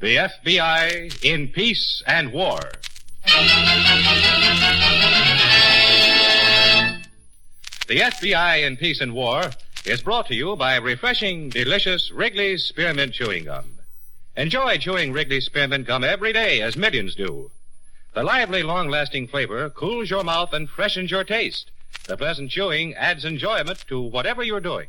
The F.B.I. in Peace and War. The F.B.I. in Peace and War is brought to you by refreshing, delicious Wrigley's Spearmint Chewing Gum. Enjoy chewing Wrigley's Spearmint Gum every day, as millions do. The lively, long-lasting flavor cools your mouth and freshens your taste. The pleasant chewing adds enjoyment to whatever you're doing.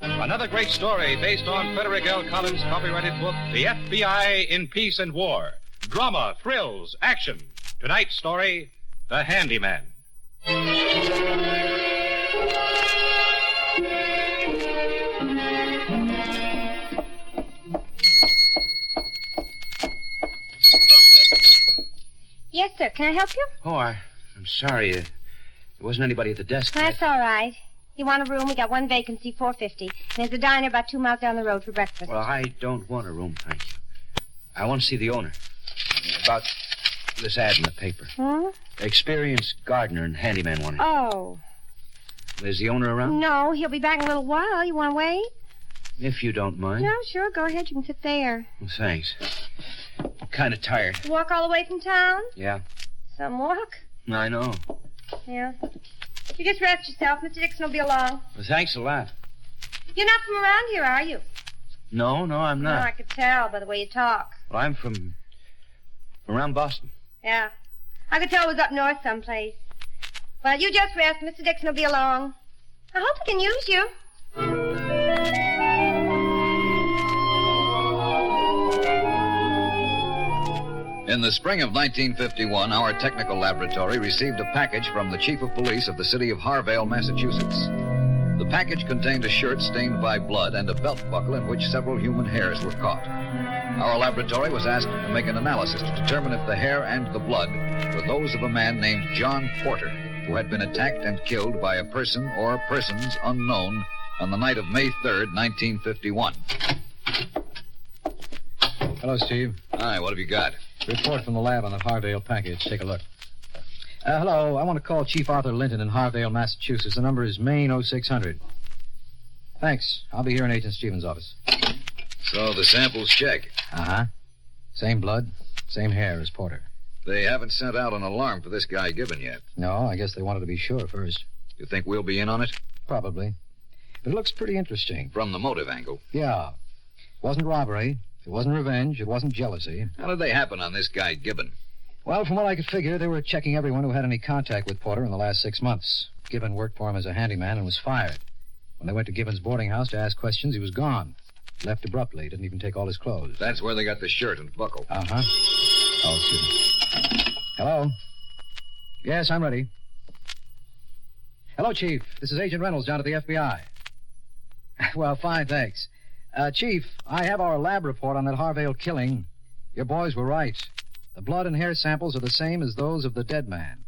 Another great story based on Frederick L. Collins' copyrighted book, The F.B.I. in Peace and War. Drama, thrills, action. Tonight's story, The Handyman. Yes, sir. Can I help you? Oh, I'm sorry. There wasn't anybody at the desk. That's all right. You want a room? We got one vacancy, $4.50. And there's a diner about 2 miles down the road for breakfast. Well, I don't want a room, thank you. I want to see the owner. About this ad in the paper. Hmm? Experienced gardener and handyman wanted. Oh. Is the owner around? No, he'll be back in a little while. You want to wait? If you don't mind. No, sure. Go ahead. You can sit there. Well, thanks. I'm kind of tired. You walk all the way from town? Yeah. Some walk? I know. Yeah. You just rest yourself. Mr. Dixon will be along. Well, thanks a lot. You're not from around here, are you? No, I'm No, not. I could tell by the way you talk. Well, I'm from around Boston. Yeah. I could tell it was up north someplace. Well, you just rest. Mr. Dixon will be along. I hope he can use you. In the spring of 1951, our technical laboratory received a package from the chief of police of the city of Harvale, Massachusetts. The package contained a shirt stained by blood and a belt buckle in which several human hairs were caught. Our laboratory was asked to make an analysis to determine if the hair and the blood were those of a man named John Porter, who had been attacked and killed by a person or persons unknown on the night of May 3rd, 1951. Hello, Steve. Hi, what have you got? Report from the lab on that Harvale package. Take a look. Hello, I want to call Chief Arthur Linton in Harvale, Massachusetts. The number is Maine 0600. Thanks. I'll be here in Agent Stevens' office. So the samples check. Uh-huh. Same blood, same hair as Porter. They haven't sent out an alarm for this guy Gibbon yet. No, I guess they wanted to be sure first. You think we'll be in on it? Probably. But it looks pretty interesting. From the motive angle. Yeah. It wasn't robbery. It wasn't revenge. It wasn't jealousy. How did they happen on this guy Gibbon? Well, from what I could figure, they were checking everyone who had any contact with Porter in the last 6 months. Gibbon worked for him as a handyman and was fired. When they went to Gibbon's boarding house to ask questions, he was gone. Left abruptly. Didn't even take all his clothes. That's where they got the shirt and buckle. Uh-huh. Oh, excuse me. Hello? Yes, I'm ready. Hello, Chief. This is Agent Reynolds down at the FBI. Well, fine, thanks. Chief, I have our lab report on that Harvale killing. Your boys were right. The blood and hair samples are the same as those of the dead man.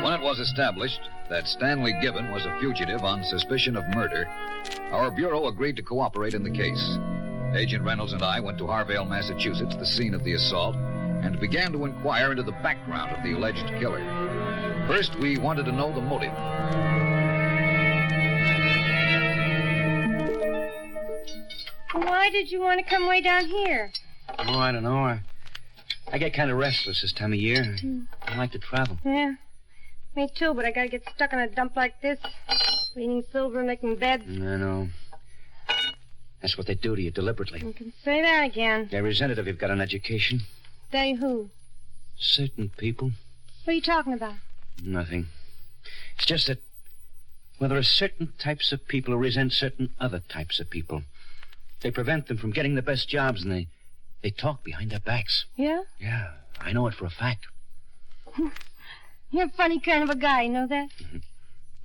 When it was established that Stanley Gibbon was a fugitive on suspicion of murder, our bureau agreed to cooperate in the case. Agent Reynolds and I went to Harvale, Massachusetts, the scene of the assault, and began to inquire into the background of the alleged killer. First, we wanted to know the motive. Why did you want to come way down here? Oh, I don't know. I get kind of restless this time of year. I like to travel. Yeah. Me too, but I gotta get stuck in a dump like this. Cleaning silver, making beds. I know. That's what they do to you deliberately. You can say that again. They're resented if you've got an education. They who? Certain people. What are you talking about? Nothing. It's just that, well, there are certain types of people who resent certain other types of people. They prevent them from getting the best jobs, and they talk behind their backs. Yeah? Yeah, I know it for a fact. You're a funny kind of a guy, you know that? Mm-hmm.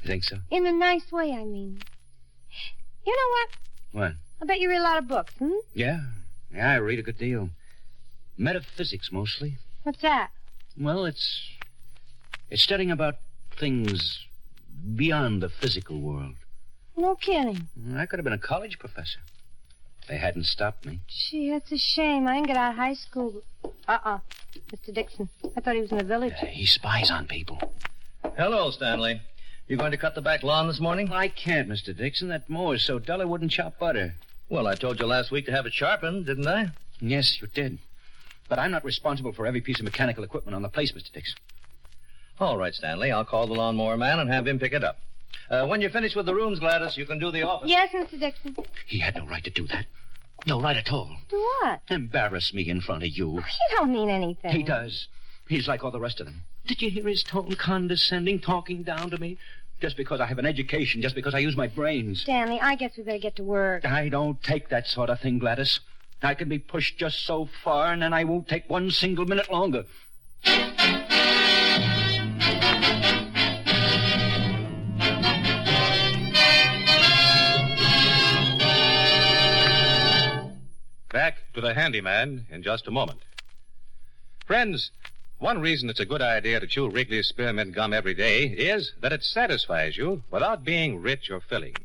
You think so? In a nice way, I mean. You know what? What? I bet you read a lot of books, hmm? Yeah, I read a good deal. Metaphysics, mostly. What's that? Well, it's studying about things beyond the physical world. No kidding. I could have been a college professor. They hadn't stopped me. Gee, that's a shame. I didn't get out of high school. Mr. Dixon. I thought he was in the village. He spies on people. Hello, Stanley. You going to cut the back lawn this morning? I can't, Mr. Dixon. That mower's so dull it wouldn't chop butter. Well, I told you last week to have it sharpened, didn't I? Yes, you did. But I'm not responsible for every piece of mechanical equipment on the place, Mr. Dixon. All right, Stanley. I'll call the lawnmower man and have him pick it up. When you're finished with the rooms, Gladys, you can do the office. Yes, Mr. Dixon. He had no right to do that. No right at all. Do what? Embarrass me in front of you. You don't mean anything. He does. He's like all the rest of them. Did you hear his tone, condescending, talking down to me? Just because I have an education, just because I use my brains. Stanley, I guess we better get to work. I don't take that sort of thing, Gladys. I can be pushed just so far, and then I won't take one single minute longer. Back to the Handyman in just a moment. Friends, one reason it's a good idea to chew Wrigley's Spearmint Gum every day is that it satisfies you without being rich or filling.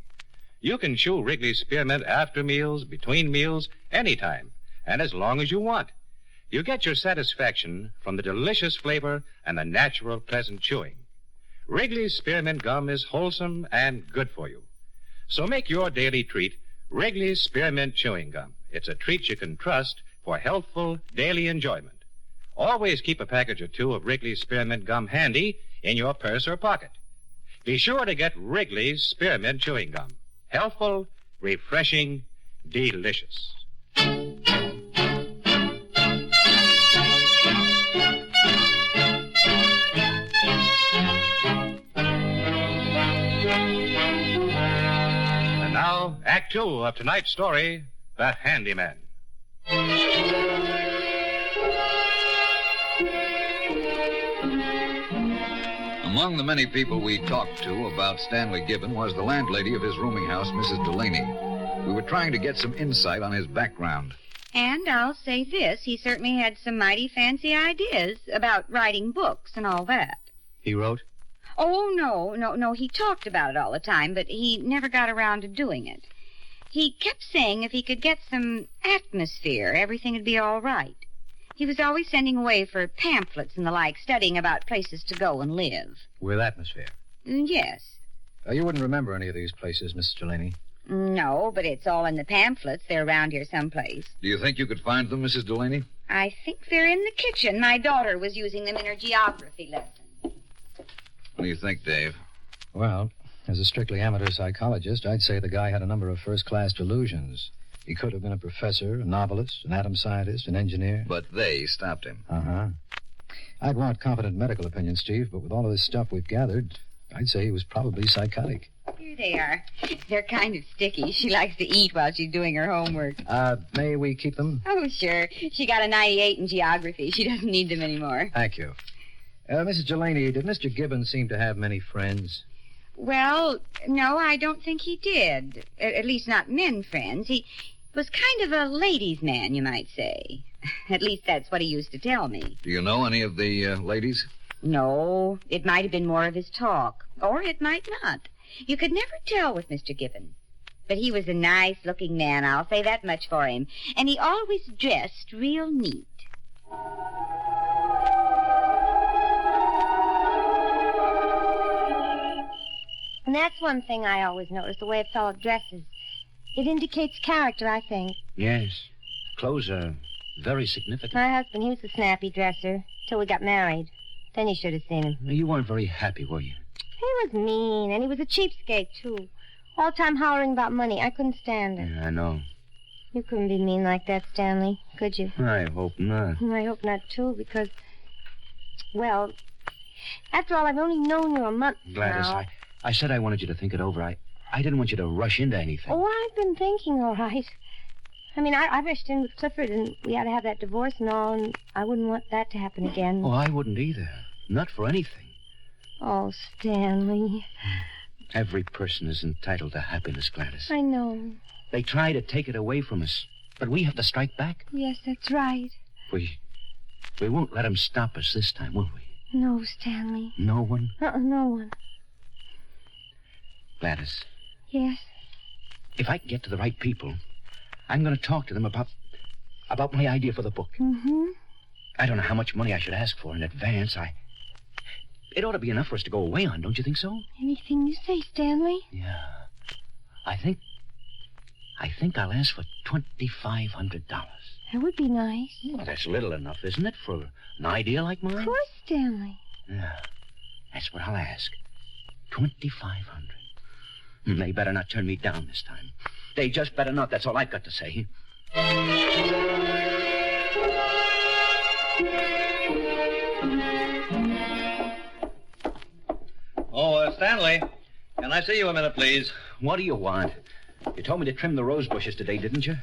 You can chew Wrigley's Spearmint after meals, between meals, anytime, and as long as you want. You get your satisfaction from the delicious flavor and the natural, pleasant chewing. Wrigley's Spearmint Gum is wholesome and good for you. So make your daily treat Wrigley's Spearmint Chewing Gum. It's a treat you can trust for healthful daily enjoyment. Always keep a package or two of Wrigley's Spearmint Gum handy in your purse or pocket. Be sure to get Wrigley's Spearmint Chewing Gum. Healthful, refreshing, delicious. And now, Act Two of tonight's story, The Handyman. Among the many people we talked to about Stanley Gibbon was the landlady of his rooming house, Mrs. Delaney. We were trying to get some insight on his background. And I'll say this, he certainly had some mighty fancy ideas about writing books and all that. He wrote? Oh, no, he talked about it all the time, but he never got around to doing it. He kept saying if he could get some atmosphere, everything would be all right. He was always sending away for pamphlets and the like, studying about places to go and live. With atmosphere. Yes. You wouldn't remember any of these places, Mrs. Delaney. No, but it's all in the pamphlets. They're around here someplace. Do you think you could find them, Mrs. Delaney? I think they're in the kitchen. My daughter was using them in her geography lesson. What do you think, Dave? Well, as a strictly amateur psychologist, I'd say the guy had a number of first-class delusions. He could have been a professor, a novelist, an atom scientist, an engineer. But they stopped him. Uh-huh. I'd want competent medical opinion, Steve, but with all of this stuff we've gathered, I'd say he was probably psychotic. Here they are. They're kind of sticky. She likes to eat while she's doing her homework. May we keep them? Oh, sure. She got a 98 in geography. She doesn't need them anymore. Thank you. Mrs. Delaney, did Mr. Gibbon seem to have many friends? Well, no, I don't think he did. At least not men friends. He was kind of a ladies' man, you might say. At least that's what he used to tell me. Do you know any of the ladies? No, it might have been more of his talk. Or it might not. You could never tell with Mr. Gibbon. But he was a nice-looking man, I'll say that much for him. And he always dressed real neat. And that's one thing I always notice, the way a fellow dresses. It indicates character, I think. Yes. Clothes are very significant. My husband, he was a snappy dresser till we got married. Then you should have seen him. You weren't very happy, were you? He was mean, and he was a cheapskate, too. All the time hollering about money. I couldn't stand it. Yeah, I know. You couldn't be mean like that, Stanley, could you? I hope not. I hope not, too, because, well, after all, I've only known you a month Gladys, now. I said I wanted you to think it over. I didn't want you to rush into anything. Oh, I've been thinking, all right. I mean, I rushed in with Clifford, and we had to have that divorce and all, and I wouldn't want that to happen again. Oh, I wouldn't either. Not for anything. Oh, Stanley. Every person is entitled to happiness, Gladys. I know. They try to take it away from us, but we have to strike back. Yes, that's right. We won't let them stop us this time, will we? No, Stanley. No one? No one. Gladys. Yes? If I can get to the right people, I'm going to talk to them about my idea for the book. Mm-hmm. I don't know how much money I should ask for in advance. It ought to be enough for us to go away on, don't you think so? Anything you say, Stanley. Yeah. I think I'll ask for $2,500. That would be nice. Well, that's little enough, isn't it, for an idea like mine? Of course, Stanley. Yeah. That's what I'll ask. $2,500. They better not turn me down this time. They just better not. That's all I've got to say. Oh, Stanley, can I see you a minute, please? What do you want? You told me to trim the rose bushes today, didn't you?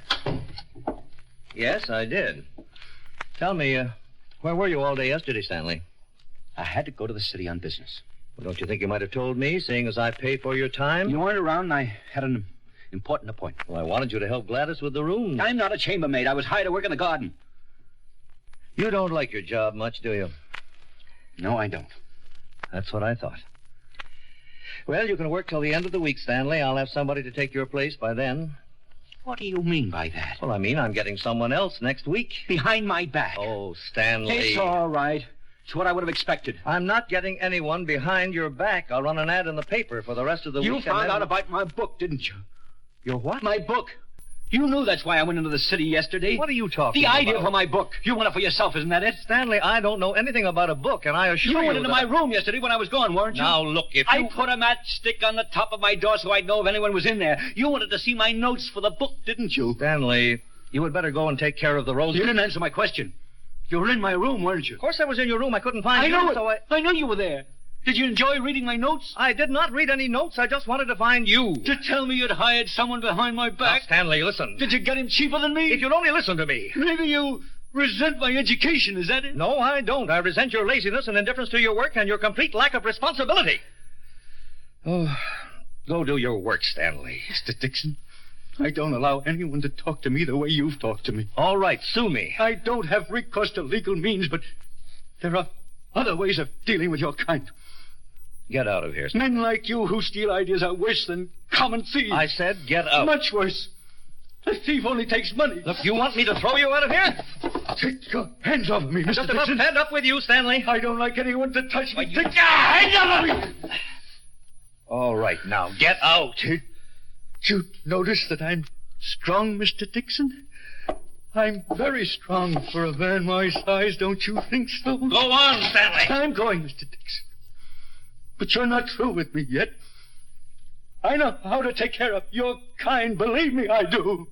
Yes, I did. Tell me, where were you all day yesterday, Stanley? I had to go to the city on business. Well, don't you think you might have told me, seeing as I pay for your time? You weren't around, and I had an important appointment. Well, I wanted you to help Gladys with the room. I'm not a chambermaid. I was hired to work in the garden. You don't like your job much, do you? No, I don't. That's what I thought. Well, you can work till the end of the week, Stanley. I'll have somebody to take your place by then. What do you mean by that? Well, I mean I'm getting someone else next week. Behind my back. Oh, Stanley. It's all right. It's what I would have expected. I'm not getting anyone behind your back. I'll run an ad in the paper for the rest of the week. You found out about my book, didn't you? Your what? My book. You knew that's why I went into the city yesterday. What are you talking about? The idea about? for my book. You want it for yourself, isn't that it? Stanley, I don't know anything about a book, and I assure you You went into my room yesterday when I was gone, weren't you? Now, look, if you... I put a matchstick on the top of my door so I'd know if anyone was in there. You wanted to see my notes for the book, didn't you? Stanley, you had better go and take care of the roses. You didn't answer my question. You were in my room, weren't you? Of course I was in your room. I couldn't find you. I know it. So I know you were there. Did you enjoy reading my notes? I did not read any notes. I just wanted to find you. To tell me you'd hired someone behind my back? Now, Stanley, listen. Did you get him cheaper than me? If you'd only listen to me. Maybe you resent my education, is that it? No, I don't. I resent your laziness and indifference to your work and your complete lack of responsibility. Oh, go do your work, Stanley. Mr. Dixon, I don't allow anyone to talk to me the way you've talked to me. All right, sue me. I don't have recourse to legal means, but there are other ways of dealing with your kind. Get out of here. Men like you who steal ideas are worse than common thieves. I said get out. Much worse. A thief only takes money. Look, you want me to throw you out of here? Take your hands off me, Mr. Just Dixon. about fed up with you, Stanley. I don't like anyone to touch me. Take your hands off me! All right, now, get out. Did you notice that I'm strong, Mr. Dixon? I'm very strong for a man my size, don't you think so? Go on, Stanley. I'm going, Mr. Dixon. But you're not through with me yet. I know how to take care of your kind. Believe me, I do.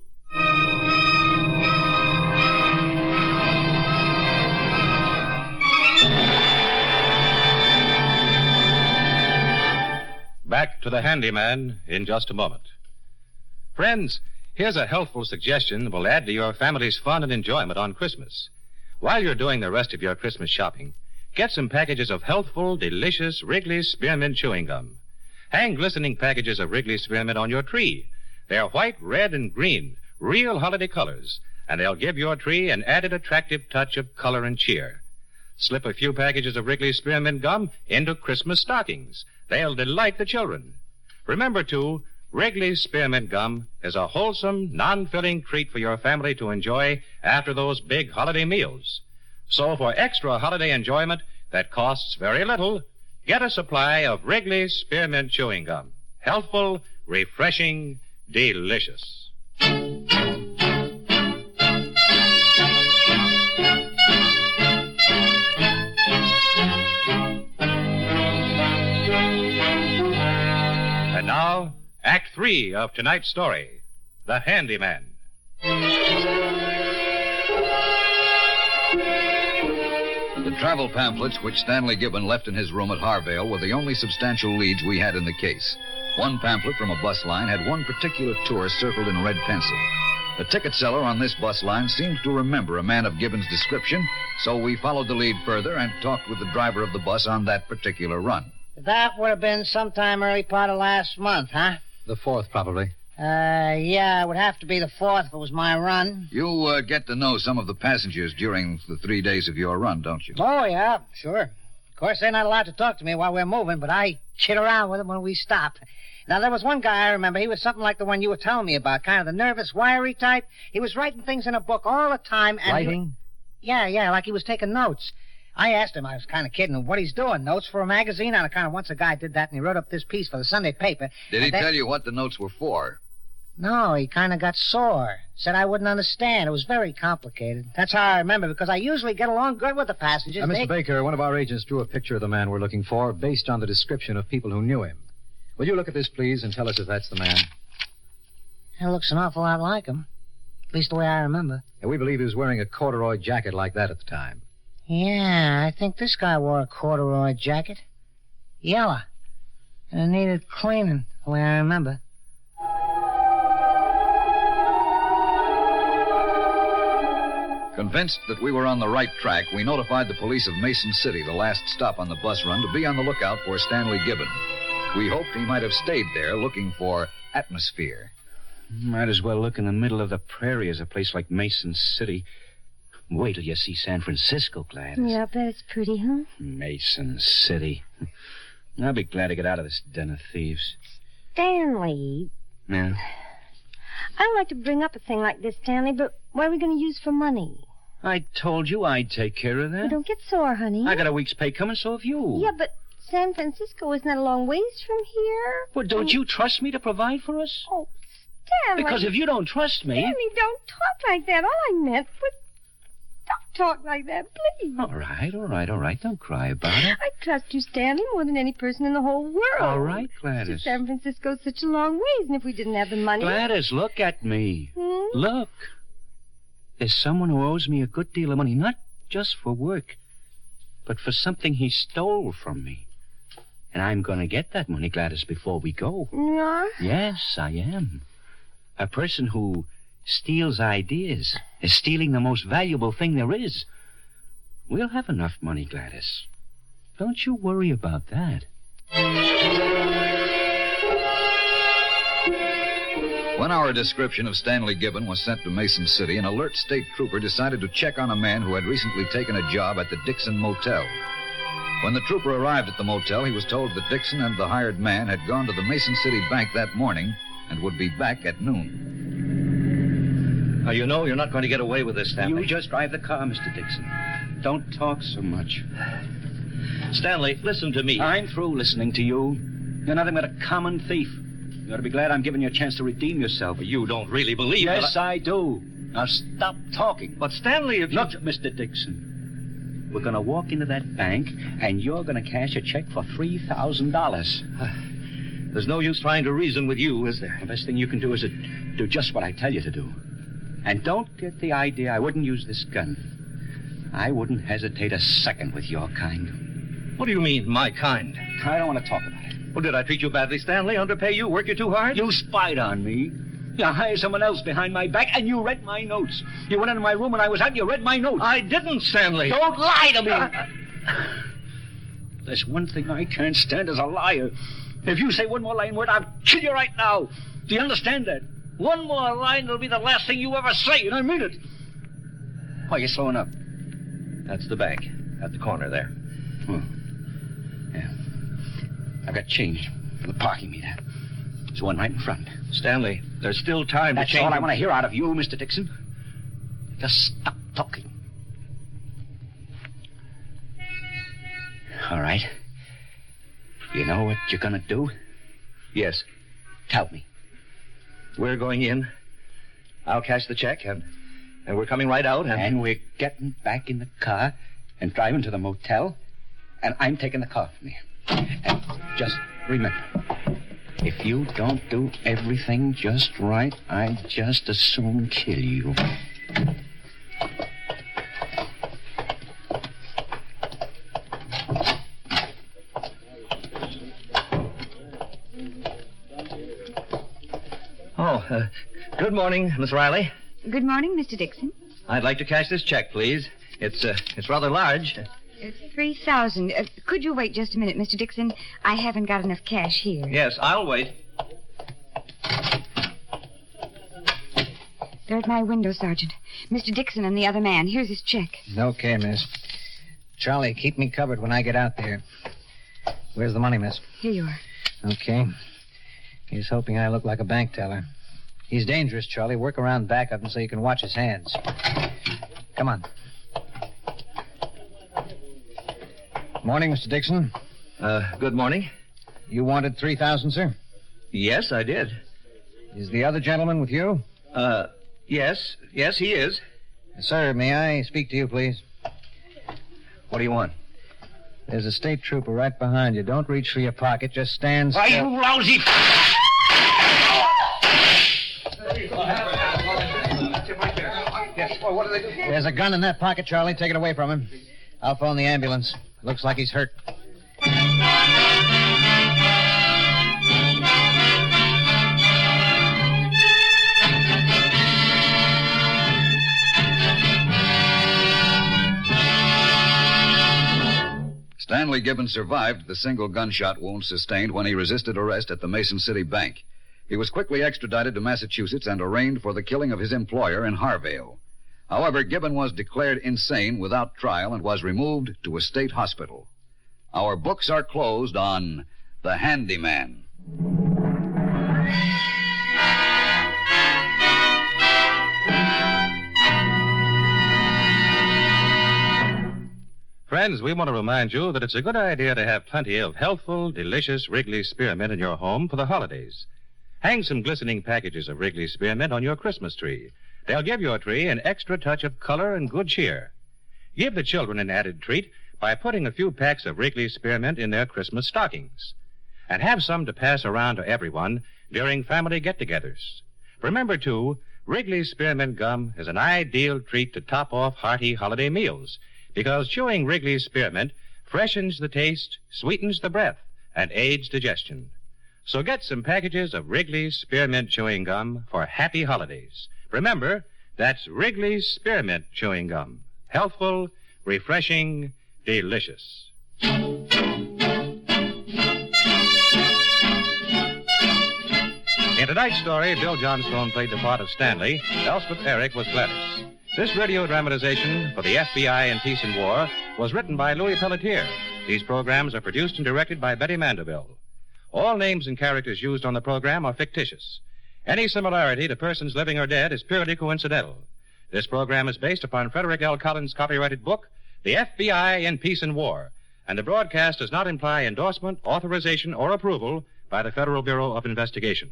Back to the Handyman in just a moment. Friends, here's a helpful suggestion that will add to your family's fun and enjoyment on Christmas. While you're doing the rest of your Christmas shopping, get some packages of healthful, delicious Wrigley's Spearmint Chewing Gum. Hang glistening packages of Wrigley's Spearmint on your tree. They're white, red, and green, real holiday colors, and they'll give your tree an added attractive touch of color and cheer. Slip a few packages of Wrigley's Spearmint Gum into Christmas stockings. They'll delight the children. Remember, too, Wrigley's Spearmint Gum is a wholesome, non-filling treat for your family to enjoy after those big holiday meals. So for extra holiday enjoyment that costs very little, get a supply of Wrigley's Spearmint Chewing Gum. Healthful, refreshing, delicious. And now, Act 3 of tonight's story, The Handyman. The travel pamphlets which Stanley Gibbon left in his room at Harvale were the only substantial leads we had in the case. One pamphlet from a bus line had one particular tour circled in red pencil. The ticket seller on this bus line seemed to remember a man of Gibbon's description, so we followed the lead further and talked with the driver of the bus on that particular run. That would have been sometime early part of last month, huh? The 4th, probably. Yeah, it would have to be the 4th if it was my run. You get to know some of the passengers during the 3 days of your run, don't you? Oh, yeah, sure. Of course, they're not allowed to talk to me while we're moving, but I chit around with them when we stop. Now, there was one guy I remember. He was something like the one you were telling me about, kind of the nervous, wiry type. He was writing things in a book all the time. And Writing? Yeah, like he was taking notes. I asked him, I was kind of kidding, what he's doing, notes for a magazine? And kind of once a guy did that, and he wrote up this piece for the Sunday paper. Did he tell you what the notes were for? No, he kind of got sore. Said I wouldn't understand. It was very complicated. That's how I remember, because I usually get along good with the passengers. Mr. Baker, one of our agents drew a picture of the man we're looking for based on the description of people who knew him. Will you look at this, please, and tell us if that's the man? It looks an awful lot like him. At least the way I remember. And we believe he was wearing a corduroy jacket like that at the time. Yeah, I think this guy wore a corduroy jacket. Yellow. And it needed cleaning, the way I remember. Convinced that we were on the right track, we notified the police of Mason City, the last stop on the bus run, to be on the lookout for Stanley Gibbon. We hoped he might have stayed there looking for atmosphere. Might as well look in the middle of the prairie as a place like Mason City. Wait till you see San Francisco, Gladys. Yeah, I bet it's pretty, huh? Mason City. I'll be glad to get out of this den of thieves. Stanley. Yeah? I don't like to bring up a thing like this, Stanley, but what are we going to use for money? I told you I'd take care of that. Well, don't get sore, honey. I got a week's pay coming, so have you. Yeah, but San Francisco isn't that a long ways from here? Well, don't you trust me to provide for us? Oh, Stanley. Because if you don't trust me... Stanley, don't talk like that. All I meant was... Don't talk like that, please. All right. Don't cry about it. I trust you, Stanley, more than any person in the whole world. All right, Gladys. San Francisco's such a long ways, and if we didn't have the money... Gladys, look at me. Look. There's someone who owes me a good deal of money, not just for work, but for something he stole from me. And I'm going to get that money, Gladys, before we go. Yeah? Yes, I am. A person who steals ideas is stealing the most valuable thing there is. We'll have enough money, Gladys. Don't you worry about that. When our description of Stanley Gibbon was sent to Mason City, an alert state trooper decided to check on a man who had recently taken a job at the Dixon Motel. When the trooper arrived at the motel, he was told that Dixon and the hired man had gone to the Mason City Bank that morning and would be back at noon. Now, you know you're not going to get away with this, Stanley. You just drive the car, Mr. Dixon. Don't talk so much. Stanley, listen to me. I'm through listening to you. You're nothing but a common thief. You ought to be glad I'm giving you a chance to redeem yourself. You don't really believe that. Yes, I do. Now stop talking. But Stanley, if Look, Mr. Dixon, we're going to walk into that bank, and you're going to cash a check for $3,000. There's no use trying to reason with you, is there? The best thing you can do is to do just what I tell you to do. And don't get the idea I wouldn't use this gun. I wouldn't hesitate a second with your kind. What do you mean, my kind? I don't want to talk about it. Well, did I treat you badly, Stanley? Underpay you? Work you too hard? You spied on me. You hired someone else behind my back, and you read my notes. You went into my room when I was out, and you read my notes. I didn't, Stanley. Don't lie to me. There's one thing I can't stand as a liar. If you say one more lying word, I'll kill you right now. Do you understand that? One more lie, and it'll be the last thing you ever say, and I mean it. Why are you slowing up? That's the bank. At the corner there. Oh. Yeah. I've got change for the parking meter. There's one right in front. Stanley, there's still time That's to change. all I want to hear out of you, Mr. Dixon. Just stop talking. All right. You know what you're going to do? Yes. Tell me. We're going in. I'll cash the check, and we're coming right out, And we're getting back in the car and driving to the motel, and I'm taking the car from you. And just remember, if you don't do everything just right, I'd just as soon kill you. Good morning, Miss Riley. Good morning, Mr. Dixon. I'd like to cash this check, please. It's rather large. It's $3,000. Could you wait just a minute, Mr. Dixon? I haven't got enough cash here. Yes, I'll wait. They're at my window, Sergeant. Mr. Dixon and the other man. Here's his check. Okay, miss. Charlie, keep me covered when I get out there. Where's the money, miss? Here you are. Okay. He's hoping I look like a bank teller. He's dangerous, Charlie. Work around back of him so you can watch his hands. Come on. Morning, Mr. Dixon. Good morning. You wanted 3,000, sir? Yes, I did. Is the other gentleman with you? Yes. Yes, he is. Sir, may I speak to you, please? What do you want? There's a state trooper right behind you. Don't reach for your pocket. Just stand still. Are you lousy? Yes, well, what do they do? There's a gun in that pocket, Charlie. Take it away from him. I'll phone the ambulance. Looks like he's hurt. Stanley Gibbons survived the single gunshot wound sustained when he resisted arrest at the Mason City Bank. He was quickly extradited to Massachusetts and arraigned for the killing of his employer in Harvale. However, Gibbon was declared insane without trial and was removed to a state hospital. Our books are closed on The Handyman. Friends, we want to remind you that it's a good idea to have plenty of healthful, delicious Wrigley's Spearmint in your home for the holidays. Hang some glistening packages of Wrigley's Spearmint on your Christmas tree. They'll give your tree an extra touch of color and good cheer. Give the children an added treat by putting a few packs of Wrigley's Spearmint in their Christmas stockings. And have some to pass around to everyone during family get-togethers. Remember, too, Wrigley's Spearmint Gum is an ideal treat to top off hearty holiday meals, because chewing Wrigley's Spearmint freshens the taste, sweetens the breath, and aids digestion. So get some packages of Wrigley's Spearmint Chewing Gum for happy holidays. Remember, that's Wrigley's Spearmint Chewing Gum. Healthful, refreshing, delicious. In tonight's story, Bill Johnstone played the part of Stanley. Elspeth Eric was Gladys. This radio dramatization for the FBI in Peace and War was written by Louis Pelletier. These programs are produced and directed by Betty Mandeville. All names and characters used on the program are fictitious. Any similarity to persons living or dead is purely coincidental. This program is based upon Frederick L. Collins' copyrighted book, The FBI in Peace and War, and the broadcast does not imply endorsement, authorization, or approval by the Federal Bureau of Investigation.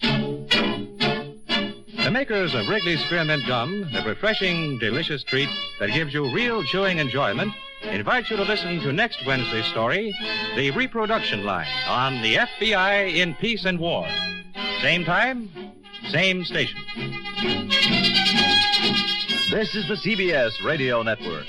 The makers of Wrigley's Spearmint Gum, the refreshing, delicious treat that gives you real chewing enjoyment, invite you to listen to next Wednesday's story, The Reproduction Line, on the FBI in Peace and War. Same time, same station. This is the CBS Radio Network.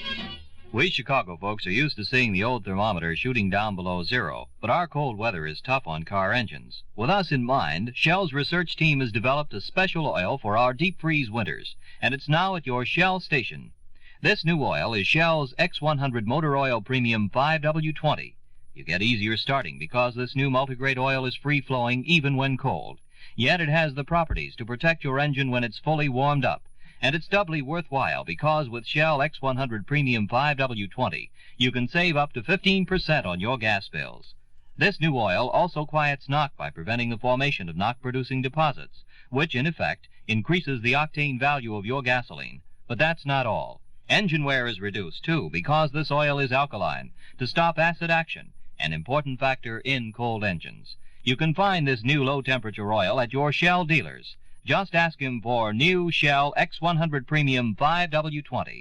We Chicago folks are used to seeing the old thermometer shooting down below zero, but our cold weather is tough on car engines. With us in mind, Shell's research team has developed a special oil for our deep freeze winters, and it's now at your Shell station. This new oil is Shell's X100 Motor Oil Premium 5W20. You get easier starting because this new multigrade oil is free-flowing even when cold. Yet it has the properties to protect your engine when it's fully warmed up. And it's doubly worthwhile because with Shell X100 Premium 5W20, you can save up to 15% on your gas bills. This new oil also quiets knock by preventing the formation of knock-producing deposits, which, in effect, increases the octane value of your gasoline. But that's not all. Engine wear is reduced, too, because this oil is alkaline, to stop acid action, an important factor in cold engines. You can find this new low-temperature oil at your Shell dealers. Just ask him for new Shell X100 Premium 5W20.